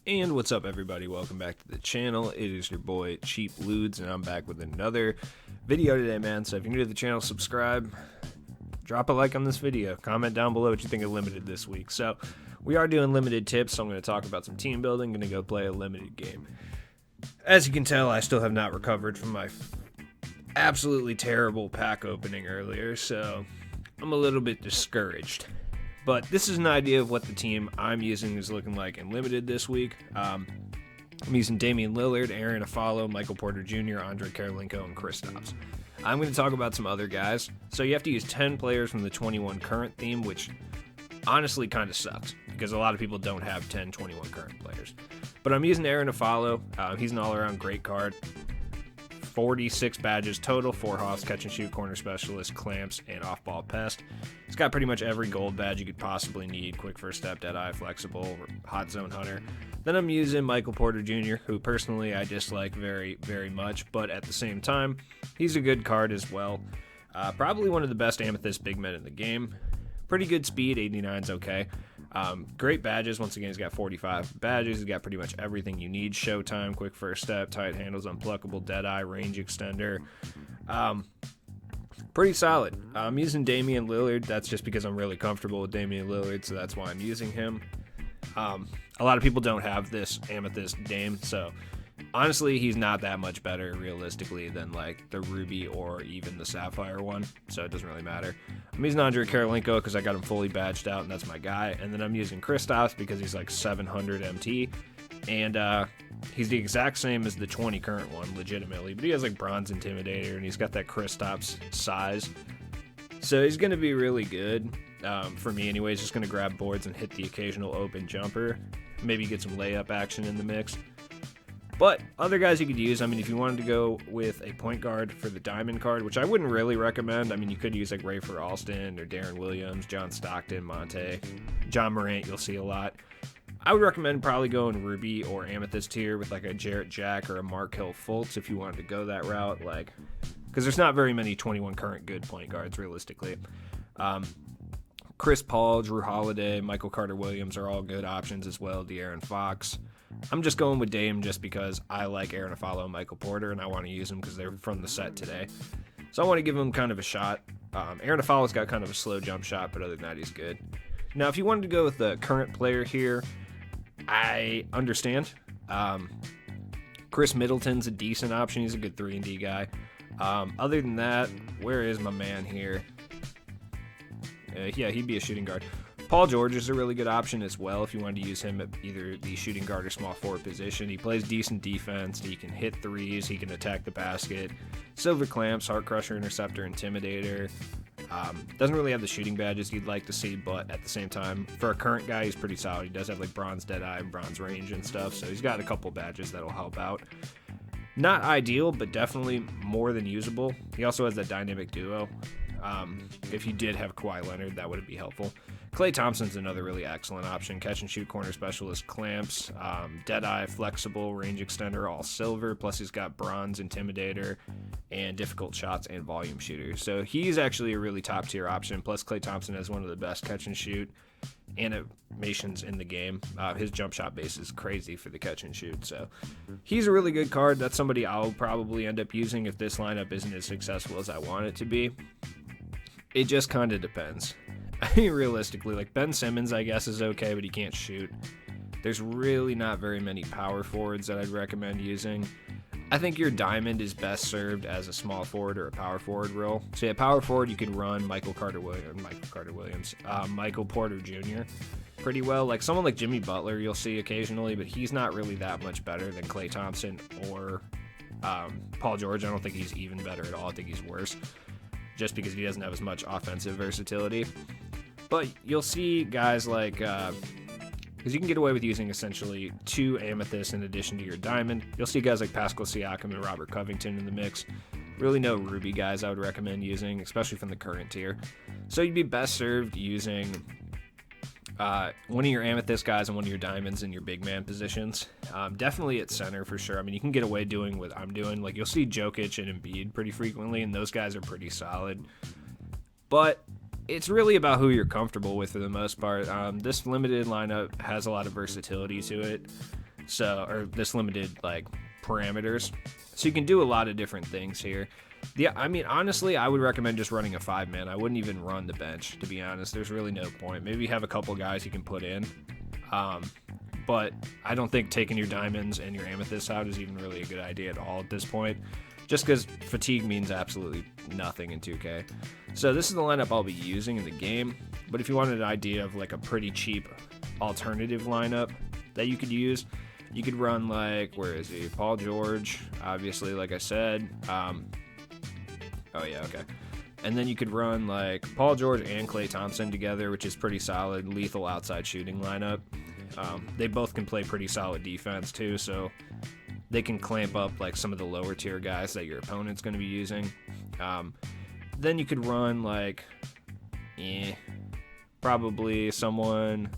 And what's up, everybody? Welcome back to the channel. It is your boy Cheap Ludes, and I'm back with another video today, man. So if you're new to the channel, subscribe, drop a like on this video, comment down below what you think of limited this week. So we are doing limited tips, so I'm going to talk about some team building. I'm going to go play a limited game. As you can tell, I still have not recovered from my absolutely terrible pack opening earlier, so I'm a little bit discouraged. But this is an idea of what the team I'm using is looking like in limited this week. I'm using Damian Lillard, Aaron Afalo, Michael Porter Jr., Andre Karolinko, and Kristaps. I'm going to talk about some other guys. So you have to use 10 players from the 21 current theme, which honestly kind of sucks because a lot of people don't have 10 21 current players. But I'm using Aaron Afalo. He's an all-around great card. 46 badges total, 4 Hoffs, catch and shoot, corner specialist, clamps, and off-ball pest. He's got pretty much every gold badge you could possibly need: quick first step, dead-eye, flexible, hot zone hunter. Then I'm using Michael Porter Jr., who personally I dislike very, very much, but at the same time, he's a good card as well. Probably one of the best Amethyst big men in the game. Pretty good speed, 89's okay. Great badges. Once again, he's got 45 badges. He's got pretty much everything you need: showtime, quick first step, tight handles, unpluckable, dead-eye, range extender. Pretty solid. I'm using Damian Lillard. That's just because I'm really comfortable with Damian Lillard, so that's why I'm using him. A lot of people don't have this Amethyst Dame, so honestly, he's not that much better realistically than like the Ruby or even the Sapphire one, so it doesn't really matter. I'm using Andre Karolinko because I got him fully badged out, and that's my guy. And then I'm using Kristaps because he's like 700 MT, and he's the exact same as the 20 current one, legitimately, but he has like Bronze Intimidator, and he's got that Kristaps size, so he's going to be really good. For me anyways, just going to grab boards and hit the occasional open jumper, maybe get some layup action in the mix. But other guys you could use, I mean, if you wanted to go with a point guard for the diamond card, which I wouldn't really recommend. I mean, you could use like Rafer Alston or Darren Williams, John Stockton, Monte, John Morant, you'll see a lot. I would recommend probably going Ruby or Amethyst tier with like a Jarrett Jack or a Markelle Fultz if you wanted to go that route, like, because there's not very many 21 current good point guards realistically. Chris Paul, Drew Holiday, Michael Carter-Williams are all good options as well. De'Aaron Fox. I'm just going with Dame just because I like Aaron Afalo and Michael Porter, and I want to use them because they're from the set today. So I want to give them kind of a shot. Aaron Afalo's got kind of a slow jump shot, but other than that, he's good. Now, if you wanted to go with the current player here, I understand. Chris Middleton's a decent option. He's a good 3-and-D guy. Other than that, where is my man here? Yeah, he'd be a shooting guard. Paul George is a really good option as well if you wanted to use him at either the shooting guard or small forward position. He plays decent defense. He can hit threes. He can attack the basket. Silver clamps, heart crusher, interceptor, intimidator. Doesn't really have the shooting badges you'd like to see, but at the same time, for a current guy, he's pretty solid. He does have like bronze dead-eye and bronze range and stuff, so he's got a couple badges that'll help out. Not ideal, but definitely more than usable. He also has that dynamic duo. If you did have Kawhi Leonard, that would be helpful. Klay Thompson's another really excellent option. Catch and shoot, corner specialist, clamps, dead-eye, flexible, range extender, all silver, plus he's got bronze intimidator and difficult shots and volume shooter. So he's actually a really top tier option. Plus Klay Thompson has one of the best catch and shoot animations in the game. His jump shot base is crazy for the catch and shoot, so he's a really good card. That's somebody I'll probably end up using if this lineup isn't as successful as I want it to be. It just kind of depends. I mean, realistically, like Ben Simmons, I guess, is okay, but he can't shoot. There's really not very many power forwards that I'd recommend using. I think your diamond is best served as a small forward or a power forward role. So yeah, power forward, you could run Michael Carter-Williams, Michael Porter Jr. pretty well. Like someone like Jimmy Butler, you'll see occasionally, but he's not really that much better than Klay Thompson or Paul George. I don't think he's even better at all. I think he's worse, just because he doesn't have as much offensive versatility. But you'll see guys like, because you can get away with using essentially 2 amethysts in addition to your diamond. You'll see guys like Pascal Siakam and Robert Covington in the mix. Really no Ruby guys I would recommend using, especially from the current tier. So you'd be best served using one of your amethyst guys and one of your diamonds in your big man positions. Definitely at center for sure. I mean, you can get away doing what I'm doing. Like you'll see Jokic and Embiid pretty frequently, and those guys are pretty solid. But it's really about who you're comfortable with for the most part. This limited lineup has a lot of versatility to it. So, or this limited like parameters. So you can do a lot of different things here. Yeah, I mean, honestly, I would recommend just running a 5-man. I wouldn't even run the bench, to be honest. There's really no point. Maybe have a couple guys you can put in. But I don't think taking your diamonds and your amethyst out is even really a good idea at all at this point. Just because fatigue means absolutely nothing in 2K. So this is the lineup I'll be using in the game. But if you wanted an idea of like a pretty cheap alternative lineup that you could use, you could run like, where is he? Paul George, obviously, like I said. Oh yeah, okay. And then you could run like Paul George and Klay Thompson together, which is pretty solid, lethal outside shooting lineup. They both can play pretty solid defense too, so they can clamp up like some of the lower tier guys that your opponent's going to be using. Then you could run like, probably someone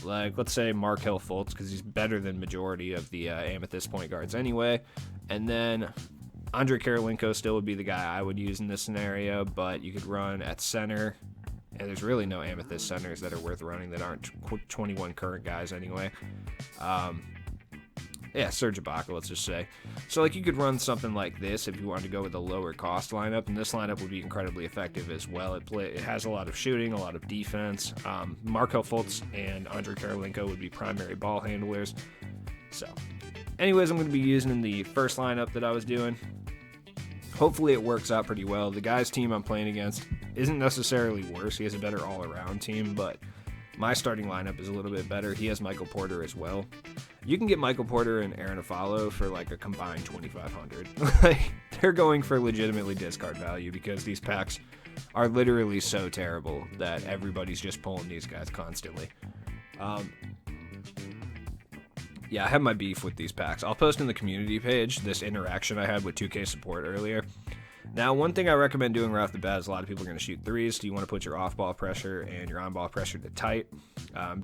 like, let's say Markelle Fultz, because he's better than majority of the Amethyst point guards anyway. And then Andre Karolinko still would be the guy I would use in this scenario, but you could run at center. And there's really no Amethyst centers that are worth running that aren't 21 current guys anyway. Yeah, Serge Ibaka, let's just say. So, like, you could run something like this if you wanted to go with a lower cost lineup, and this lineup would be incredibly effective as well. It has a lot of shooting, a lot of defense. Markelle Fultz and Andre Karolinko would be primary ball handlers. So, anyways, I'm going to be using the first lineup that I was doing. Hopefully it works out pretty well. The guy's team I'm playing against isn't necessarily worse. He has a better all-around team, but my starting lineup is a little bit better. He has Michael Porter as well. You can get Michael Porter and Aaron Afalo for like a combined $2,500. Like, they're going for legitimately discard value because these packs are literally so terrible that everybody's just pulling these guys constantly. Yeah, I have my beef with these packs. I'll post in the community page this interaction I had with 2K support earlier. Now, one thing I recommend doing right off the bat is a lot of people are going to shoot threes. So you want to put your off-ball pressure and your on-ball pressure to tight,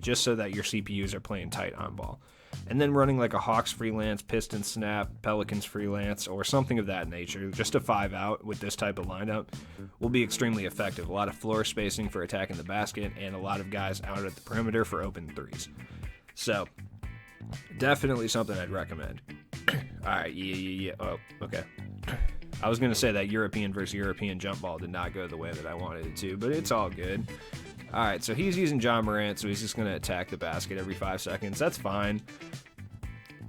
just so that your CPUs are playing tight on-ball. And then running like a Hawks freelance, Pistons snap, Pelicans freelance, or something of that nature, just a 5-out with this type of lineup will be extremely effective. A lot of floor spacing for attacking the basket, and a lot of guys out at the perimeter for open threes. So, definitely something I'd recommend. Alright, yeah. Oh, okay. I was going to say that European versus European jump ball did not go the way that I wanted it to, but it's all good. Alright, so he's using John Morant, so he's just going to attack the basket every 5 seconds. That's fine.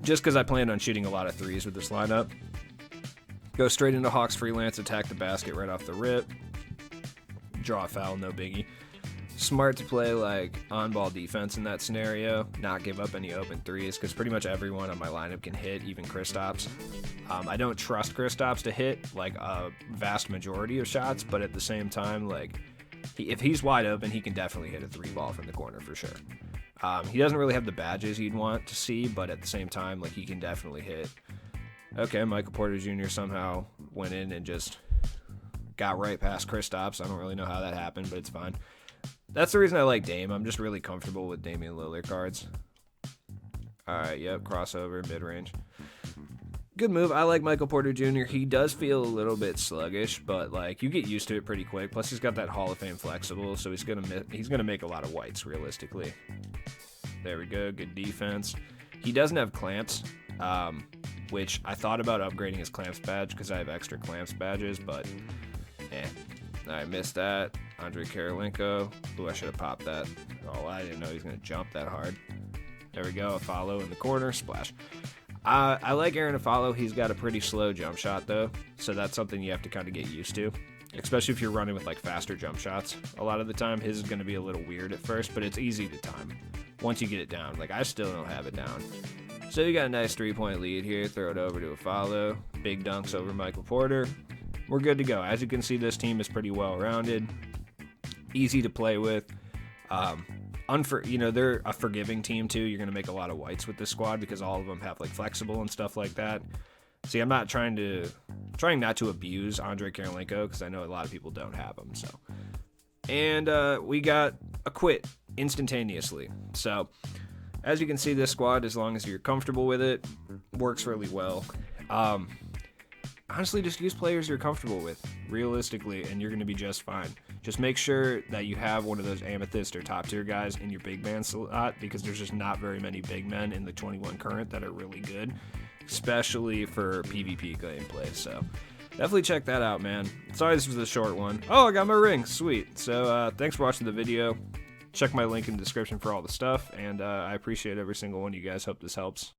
Just because I planned on shooting a lot of threes with this lineup. Go straight into Hawks freelance, attack the basket right off the rip. Draw a foul, no biggie. Smart to play like on-ball defense in that scenario, not give up any open threes, because pretty much everyone on my lineup can hit, even Kristaps. I don't trust Kristaps to hit like a vast majority of shots, but at the same time, like, if he's wide open, he can definitely hit a 3-ball from the corner for sure. He doesn't really have the badges you'd want to see, but at the same time, like, he can definitely hit. Okay, Michael Porter Jr. somehow went in and just got right past Kristaps. I don't really know how that happened, but it's fine. That's the reason I like Dame. I'm just really comfortable with Damian Lillard cards. Alright, yep, crossover, mid-range. Good move. I like Michael Porter Jr. He does feel a little bit sluggish, but like, you get used to it pretty quick. Plus, he's got that Hall of Fame flexible, so he's gonna make a lot of whites realistically. There we go. Good defense. He doesn't have clamps, which I thought about upgrading his clamps badge because I have extra clamps badges, but I missed that. Andre Karolinko. Ooh, I should have popped that. Oh, I didn't know he was gonna jump that hard. There we go. A follow in the corner. Splash. I like Aaron Afalo. He's got a pretty slow jump shot, though, so that's something you have to kind of get used to, especially if you're running with, like, faster jump shots. A lot of the time, his is going to be a little weird at first, but it's easy to time once you get it down. Like, I still don't have it down. So you got a nice 3-point lead here. Throw it over to Afalo. Big dunks over Michael Porter. We're good to go. As you can see, this team is pretty well-rounded. Easy to play with. They're a forgiving team too. You're going to make a lot of whites with this squad because all of them have like flexible and stuff like that. See, I'm not trying not to abuse Andre Karolinko because I know a lot of people don't have him. So, and we got a quit instantaneously. So, as you can see, this squad, as long as you're comfortable with it, works really well. Honestly, just use players you're comfortable with, realistically, and you're going to be just fine. Just make sure that you have one of those Amethyst or top tier guys in your big man slot, because there's just not very many big men in the 21 current that are really good, especially for PvP gameplay. So definitely check that out, man. Sorry this was a short one. Oh, I got my ring. Sweet. So thanks for watching the video. Check my link in the description for all the stuff, and I appreciate every single one of you guys. Hope this helps.